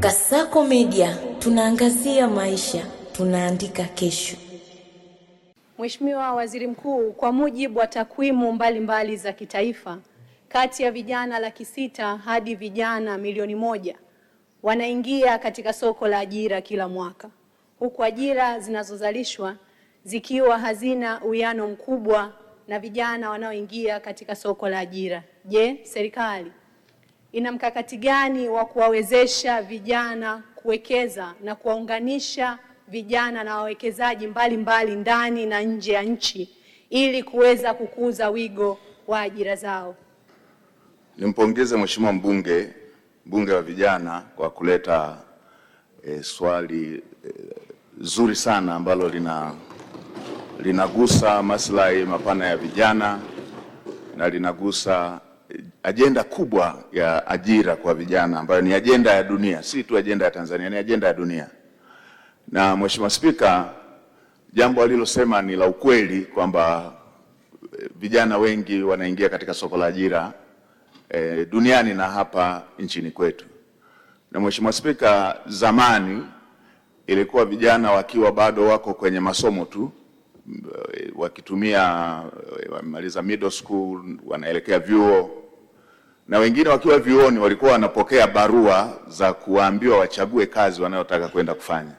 Kasako Media, tunaangazia maisha, tunaandika kesho. Mheshimiwa Waziri Mkuu, kwa mujibu wa takwimu mbalimbali za kitaifa, kati ya vijana 600,000 hadi vijana 1,000,000 wanaingia katika soko la ajira kila mwaka, huku ajira zinazozalishwa zikiwa hazina uwiano mkubwa na vijana wanaoingia katika soko la ajira. Je, serikali ina mkakati gani wa kuwawezesha vijana kuwekeza na kuwaunganisha vijana na wawekezaji mbalimbali ndani na nje ya nchi ili kuweza kukuza wigo wa ajira zao? Nimpongeze Mheshimiwa mbunge wa vijana kwa kuleta swali zuri sana ambalo linagusa maslahi mapana ya vijana na linagusa ajenda kubwa ya ajira kwa vijana ambayo ni ajenda ya dunia, si tu ajenda ya Tanzania, ni ajenda ya dunia. Na Mheshimiwa Spika, jambo alilosema ni la ukweli kwamba vijana wengi wanaingia katika soko la ajira duniani na hapa nchini kwetu. Na Mheshimiwa Spika, zamani ilikuwa vijana wakiwa bado wako kwenye masomo tu, wakitumia wamaliza middle school wanaelekea vyuo, na wengine wakiwa vyuoni walikuwa wanapokea barua za kuambiwa wachague kazi wanayotaka kwenda kufanya.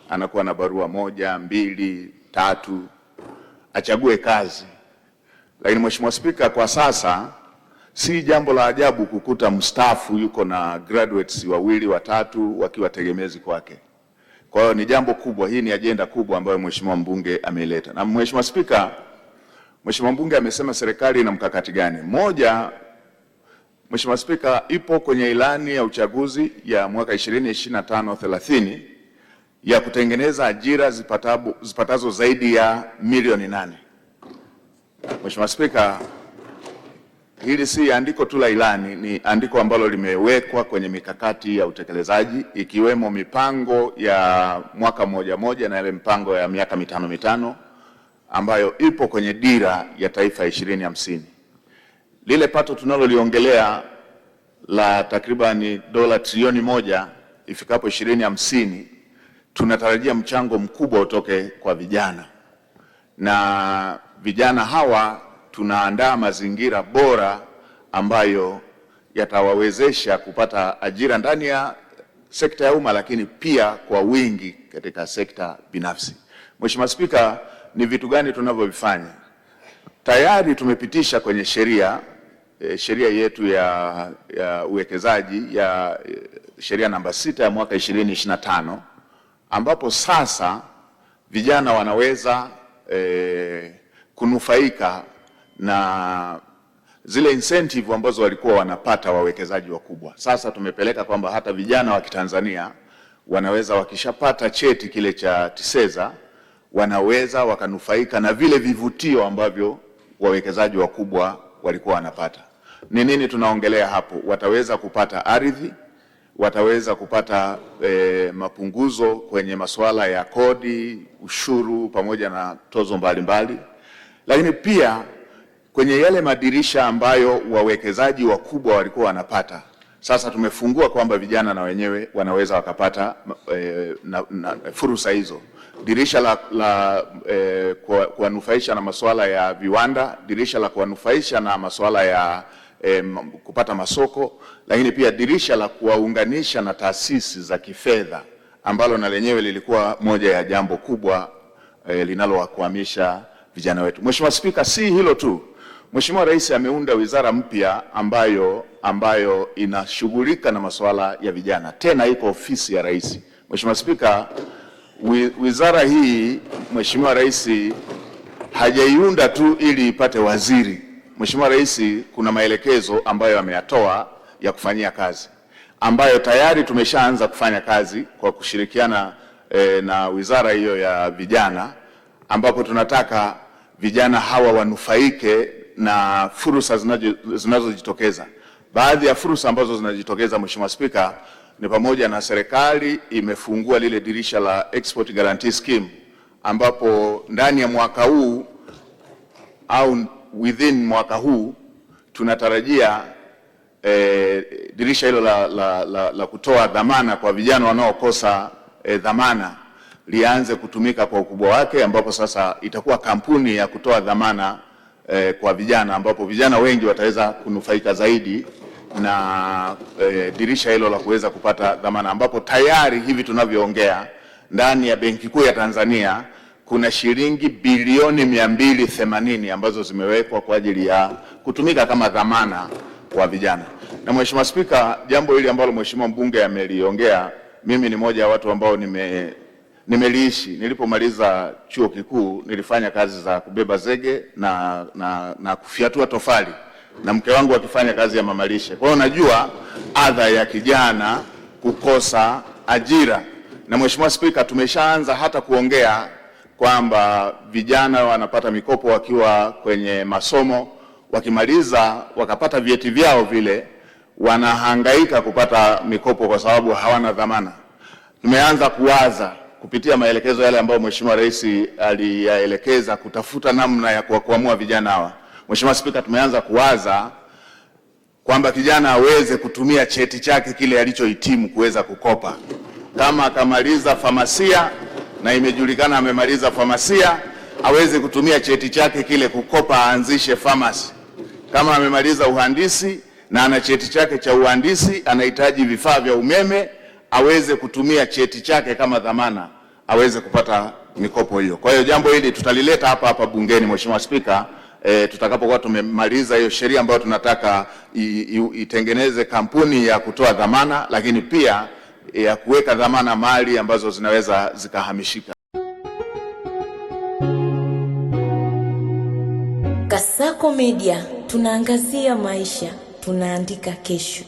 Anakuwa na barua 1, 2, 3 achague kazi. Lakini Mheshimiwa Spika, kwa sasa si jambo la ajabu kukuta mstaafu yuko na graduates 2, 3 wakiwa tegemezi kwake. Kwa hiyo ni jambo kubwa, hii ni ajenda kubwa ambayo Mheshimiwa mbunge ameileta. Na Mheshimiwa Spika, Mheshimiwa mbunge amesema serikali ina mkakati gani? Moja, Mheshimiwa Spika, ipo kwenye ilani ya uchaguzi ya mwaka 2025-30 ya kutengeneza ajira zipatazo zaidi ya milioni 8. Mheshimiwa Spika, hili si andiko tu la ilani, ni andiko ambalo limewekwa kwenye mikakati ya utekelezaji, ikiwemo mipango ya mwaka mmoja na ile mipango ya miaka 5 ambayo ipo kwenye dira ya taifa 2050. Lile pato tunaloliongelea la takribani dola trilioni 1 ifikapo 2050, tunatarajia mchango mkubwa utoke kwa vijana. Na vijana hawa tunaandaa mazingira bora ambayo yatawawezesha kupata ajira ndani ya sekta ya umma, lakini pia kwa wingi katika sekta binafsi. Mheshimiwa Spika, ni vitu gani tunavyovifanya? Tayari tumepitisha kwenye sheria yetu ya uwekezaji ya sheria namba 6 ya mwaka 2025, ambapo sasa vijana wanaweza kunufaika na zile incentive ambazo walikuwa wanapata wawekezaji wakubwa. Sasa tumepeleka kwamba hata vijana wa Kitanzania wanaweza, wakishapata cheti kile cha TISEZA, wanaweza wakanufaika na vile vivutio ambavyo wawekezaji wakubwa walikuwa wanapata. Ni nini tunaongelea hapo? Wataweza kupata ardhi, wataweza kupata mapunguzo kwenye masuala ya kodi, ushuru pamoja na tozo mbalimbali. Lakini pia kwenye yale madirisha ambayo wawekezaji wakubwa walikuwa wanapata, sasa tumefungua kwamba vijana na wenyewe wanaweza wakapata fursa hizo. Dirisha la kuwanufaisha na masuala ya viwanda, dirisha la kuwanufaisha na masuala ya kupata masoko, lakini pia dirisha la kuwaunganisha na taasisi za kifedha, ambalo na lenyewe lilikuwa moja ya jambo kubwa linalowakwamisha vijana wetu. Mheshimiwa Spika, si hilo tu. Mheshimiwa Rais ameunda wizara mpya ambayo inashughulika na masuala ya vijana, tena iko ofisi ya Rais. Mheshimiwa Spika, wizara hii Mheshimiwa Rais hajaiunda tu ili ipate waziri. Mheshimiwa Rais kuna maelekezo ambayo ameyatoa ya kufanyia kazi, ambayo tayari tumeshaanza kufanya kazi kwa kushirikiana na wizara hiyo ya vijana, ambapo tunataka vijana hawa wanufaike na fursa zinazojitokeza. Baadhi ya fursa ambazo zinajitokeza, Mheshimiwa Spika, ni pamoja na serikali imefungua lile dirisha la Export Guarantee Scheme, ambapo ndani ya mwaka huu au within mwaka huu tunatarajia dirisha hilo la kutoa dhamana kwa vijana wanaokosa dhamana lianze kutumika kwa ukubwa wake, ambapo sasa itakuwa kampuni ya kutoa dhamana kwa vijana, ambapo vijana wengi wataweza kunufaika zaidi na dirisha hilo la kuweza kupata dhamana, ambapo tayari hivi tunavyoongea ndani ya Benki Kuu ya Tanzania kuna shilingi bilioni 280 ambazo zimewekwa kwa ajili ya kutumika kama dhamana kwa vijana. Na Mheshimiwa Spika, jambo hili ambalo Mheshimiwa mbunge ameliongea, mimi ni moja ya watu ambao nimeliishi. Nilipomaliza chuo kikuu nilifanya kazi za kubeba zege na kufyatua tofali, na mke wangu akifanya kazi ya mamalishe. Kwa hiyo najua adha ya kijana kukosa ajira. Na Mheshimiwa Spika, tumeshaanza hata kuongea kwamba vijana wanapata mikopo wakiwa kwenye masomo, wakimaliza wakapata vyeti vyao vile wanahangaika kupata mikopo kwa sababu hawana dhamana. Tumeanza kuwaza kupitia maelekezo yale ambayo Mheshimiwa Rais aliyaelekeza kutafuta namna ya kuamua vijana hawa. Mheshimiwa Spika, tumeanza kuwaza kwamba kijana aweze kutumia cheti chake kile alichohitimu kuweza kukopa. Kama akamaliza famasia na imejulikana amemaliza famasia, aweze kutumia cheti chake kile kukopa, aanzishe famasi. Kama amemaliza uhandisi na ana cheti chake cha uhandisi, anahitaji vifaa vya umeme, aweze kutumia cheti chake kama dhamana, aweze kupata mikopo hiyo. Kwa hiyo jambo hili tutalileta hapa bungeni, Mheshimiwa Spika, tutakapokuwa tumemaliza hiyo sheria ambayo tunataka itengeneze kampuni ya kutoa dhamana, lakini pia ya kuweka dhamana mali ambazo zinaweza zikahamishika. Kasako Media, tunaangazia maisha, tunaandika kesho.